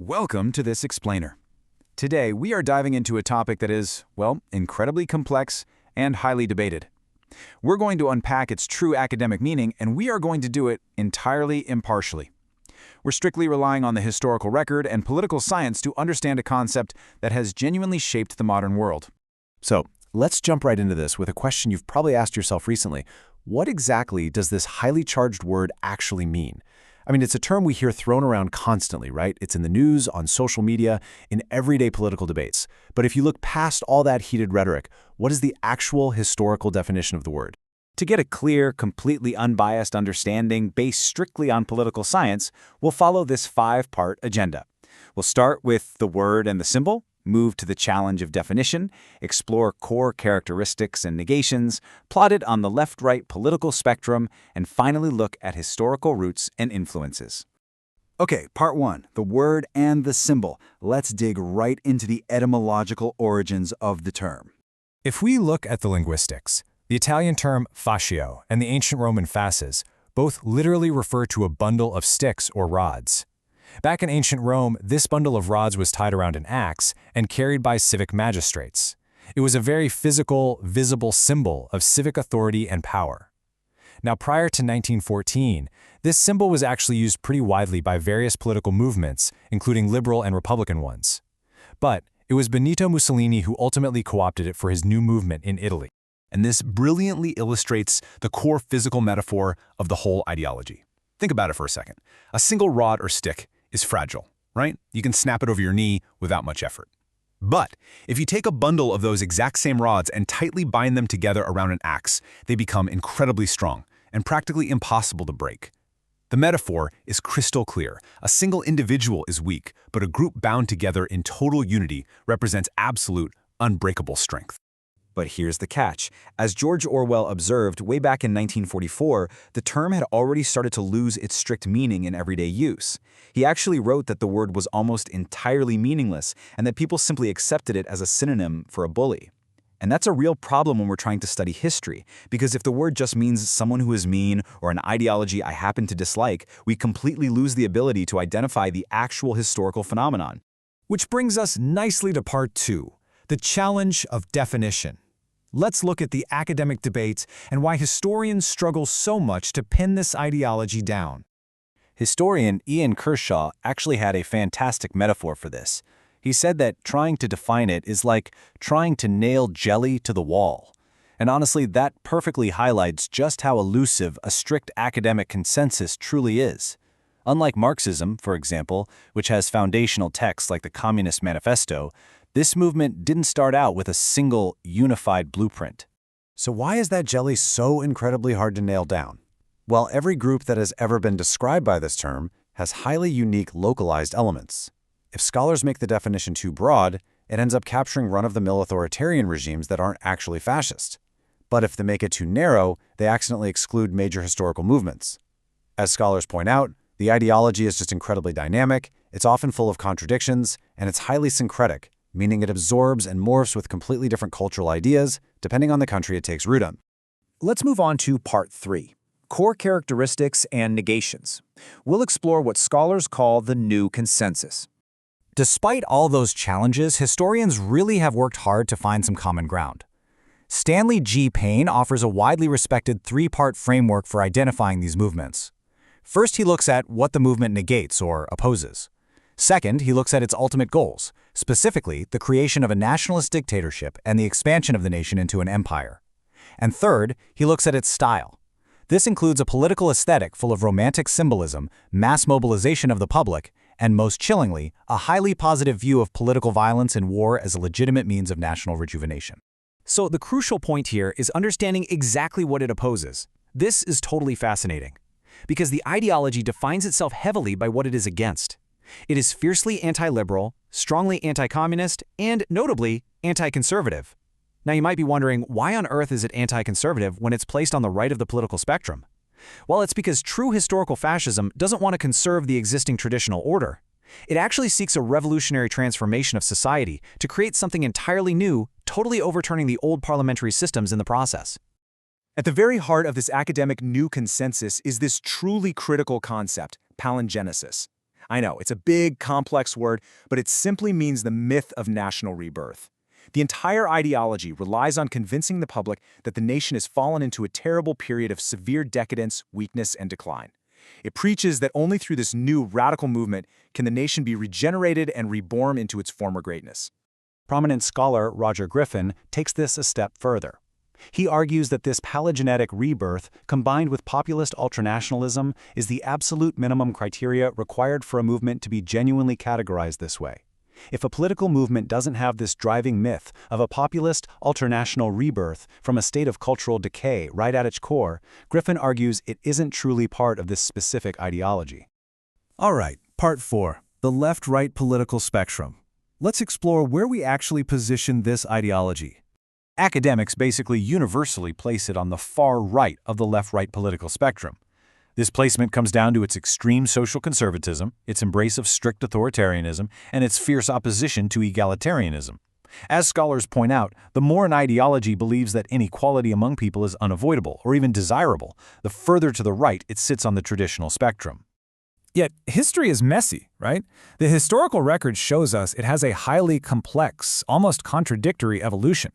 Welcome to this explainer. Today, we are diving into a topic that is, well, incredibly complex and highly debated. We're going to unpack its true academic meaning, and we are going to do it entirely impartially. We're strictly relying on the historical record and political science to understand a concept that has genuinely shaped the modern world. So, let's jump right into this with a question you've probably asked yourself recently. What exactly does this highly charged word actually mean? I mean, it's a term we hear thrown around constantly, right? It's in the news, on social media, in everyday political debates. But if you look past all that heated rhetoric, what is the actual historical definition of the word? To get a clear, completely unbiased understanding based strictly on political science, we'll follow this five-part agenda. We'll start with the word and the symbol, move to the challenge of definition, explore core characteristics and negations, plot it on the left-right political spectrum, and finally look at historical roots and influences. Okay, part one, the word and the symbol. Let's dig right into the etymological origins of the term. If we look at the linguistics, the Italian term fascio and the ancient Roman fasces both literally refer to a bundle of sticks or rods. Back in ancient Rome, this bundle of rods was tied around an axe and carried by civic magistrates. It was a very physical, visible symbol of civic authority and power. Now, prior to 1914, this symbol was actually used pretty widely by various political movements, including liberal and Republican ones. But it was Benito Mussolini who ultimately co-opted it for his new movement in Italy. And this brilliantly illustrates the core physical metaphor of the whole ideology. Think about it for a second. A single rod or stick is fragile, right? You can snap it over your knee without much effort. But if you take a bundle of those exact same rods and tightly bind them together around an axe, they become incredibly strong and practically impossible to break. The metaphor is crystal clear. A single individual is weak, but a group bound together in total unity represents absolute, unbreakable strength. But here's the catch. As George Orwell observed way back in 1944, the term had already started to lose its strict meaning in everyday use. He actually wrote that the word was almost entirely meaningless and that people simply accepted it as a synonym for a bully. And that's a real problem when we're trying to study history, because if the word just means someone who is mean or an ideology I happen to dislike, we completely lose the ability to identify the actual historical phenomenon. Which brings us nicely to part two, the challenge of definition. Let's look at the academic debate and why historians struggle so much to pin this ideology down. Historian Ian Kershaw actually had a fantastic metaphor for this. He said that trying to define it is like trying to nail jelly to the wall. And honestly, that perfectly highlights just how elusive a strict academic consensus truly is. Unlike Marxism, for example, which has foundational texts like the Communist Manifesto, this movement didn't start out with a single, unified blueprint. So why is that jelly so incredibly hard to nail down? Well, every group that has ever been described by this term has highly unique localized elements. If scholars make the definition too broad, it ends up capturing run-of-the-mill authoritarian regimes that aren't actually fascist. But if they make it too narrow, they accidentally exclude major historical movements. As scholars point out, the ideology is just incredibly dynamic, it's often full of contradictions, and it's highly syncretic, meaning it absorbs and morphs with completely different cultural ideas, depending on the country it takes root on. Let's move on to part three, core characteristics and negations. We'll explore what scholars call the new consensus. Despite all those challenges, historians really have worked hard to find some common ground. Stanley G. Payne offers a widely respected three-part framework for identifying these movements. First, he looks at what the movement negates or opposes. Second, he looks at its ultimate goals, specifically the creation of a nationalist dictatorship and the expansion of the nation into an empire. And third, he looks at its style. This includes a political aesthetic full of romantic symbolism, mass mobilization of the public, and most chillingly, a highly positive view of political violence and war as a legitimate means of national rejuvenation. So the crucial point here is understanding exactly what it opposes. This is totally fascinating, because the ideology defines itself heavily by what it is against. It is fiercely anti-liberal, strongly anti-communist, and notably, anti-conservative. Now you might be wondering, why on earth is it anti-conservative when it's placed on the right of the political spectrum? Well, it's because true historical fascism doesn't want to conserve the existing traditional order. It actually seeks a revolutionary transformation of society to create something entirely new, totally overturning the old parliamentary systems in the process. At the very heart of this academic new consensus is this truly critical concept, palingenesis. I know, it's a big, complex word, but it simply means the myth of national rebirth. The entire ideology relies on convincing the public that the nation has fallen into a terrible period of severe decadence, weakness, and decline. It preaches that only through this new radical movement can the nation be regenerated and reborn into its former greatness. Prominent scholar Roger Griffin takes this a step further. He argues that this paleogenetic rebirth, combined with populist ultranationalism, is the absolute minimum criteria required for a movement to be genuinely categorized this way. If a political movement doesn't have this driving myth of a populist, ultranational rebirth from a state of cultural decay right at its core, Griffin argues it isn't truly part of this specific ideology. All right, part 4, the left-right political spectrum. Let's explore where we actually position this ideology. Academics basically universally place it on the far right of the left-right political spectrum. This placement comes down to its extreme social conservatism, its embrace of strict authoritarianism, and its fierce opposition to egalitarianism. As scholars point out, the more an ideology believes that inequality among people is unavoidable or even desirable, the further to the right it sits on the traditional spectrum. Yet, history is messy, right? The historical record shows us it has a highly complex, almost contradictory evolution.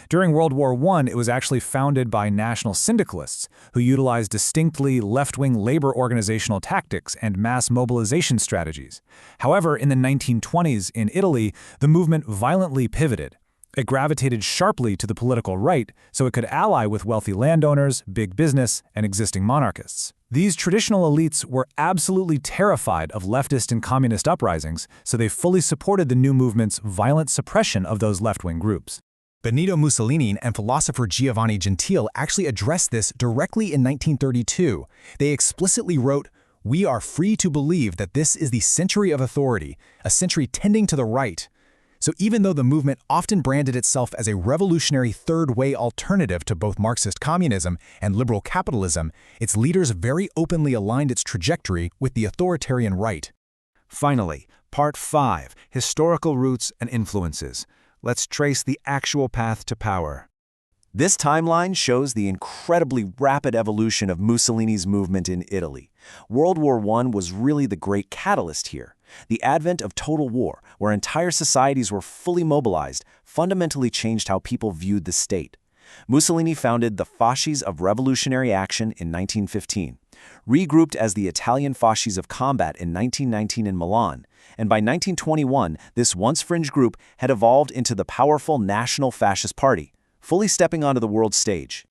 During World War I, it was actually founded by national syndicalists who utilized distinctly left-wing labor organizational tactics and mass mobilization strategies. However, in the 1920s in Italy, the movement violently pivoted. It gravitated sharply to the political right so it could ally with wealthy landowners, big business, and existing monarchists. These traditional elites were absolutely terrified of leftist and communist uprisings, so they fully supported the new movement's violent suppression of those left-wing groups. Benito Mussolini and philosopher Giovanni Gentile actually addressed this directly in 1932. They explicitly wrote, "We are free to believe that this is the century of authority, a century tending to the right." So even though the movement often branded itself as a revolutionary third-way alternative to both Marxist communism and liberal capitalism, its leaders very openly aligned its trajectory with the authoritarian right. Finally, part 5, historical roots and influences. Let's trace the actual path to power. This timeline shows the incredibly rapid evolution of Mussolini's movement in Italy. World War I was really the great catalyst here. The advent of total war, where entire societies were fully mobilized, fundamentally changed how people viewed the state. Mussolini founded the Fasces of Revolutionary Action in 1915, regrouped as the Italian Fasces of Combat in 1919 in Milan, and by 1921, this once fringe group had evolved into the powerful National Fascist Party, fully stepping onto the world stage.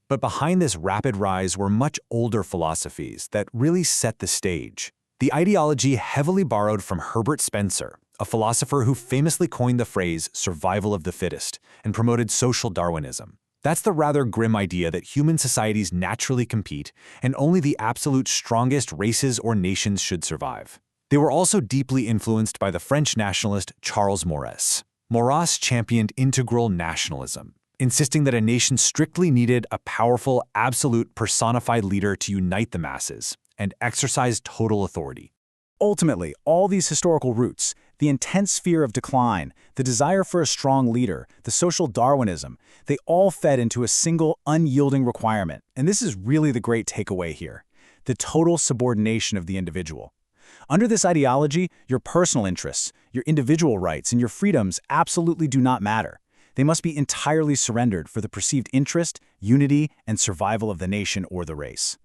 But behind this rapid rise were much older philosophies that really set the stage. The ideology heavily borrowed from Herbert Spencer, a philosopher who famously coined the phrase survival of the fittest and promoted social Darwinism. That's the rather grim idea that human societies naturally compete and only the absolute strongest races or nations should survive. They were also deeply influenced by the French nationalist Charles Maurras. Maurras championed integral nationalism, insisting that a nation strictly needed a powerful, absolute, personified leader to unite the masses and exercise total authority. Ultimately, all these historical roots, the intense fear of decline, the desire for a strong leader, the social Darwinism, they all fed into a single, unyielding requirement. And this is really the great takeaway here: the total subordination of the individual. Under this ideology, your personal interests, your individual rights, and your freedoms absolutely do not matter. They must be entirely surrendered for the perceived interest, unity, and survival of the nation or the race.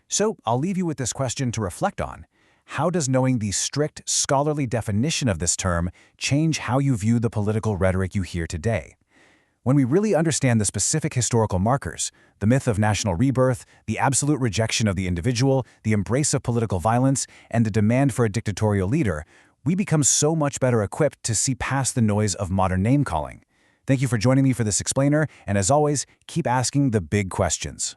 So, I'll leave you with this question to reflect on. How does knowing the strict, scholarly definition of this term change how you view the political rhetoric you hear today? When we really understand the specific historical markers, the myth of national rebirth, the absolute rejection of the individual, the embrace of political violence, and the demand for a dictatorial leader, we become so much better equipped to see past the noise of modern name-calling. Thank you for joining me for this explainer, and as always, keep asking the big questions.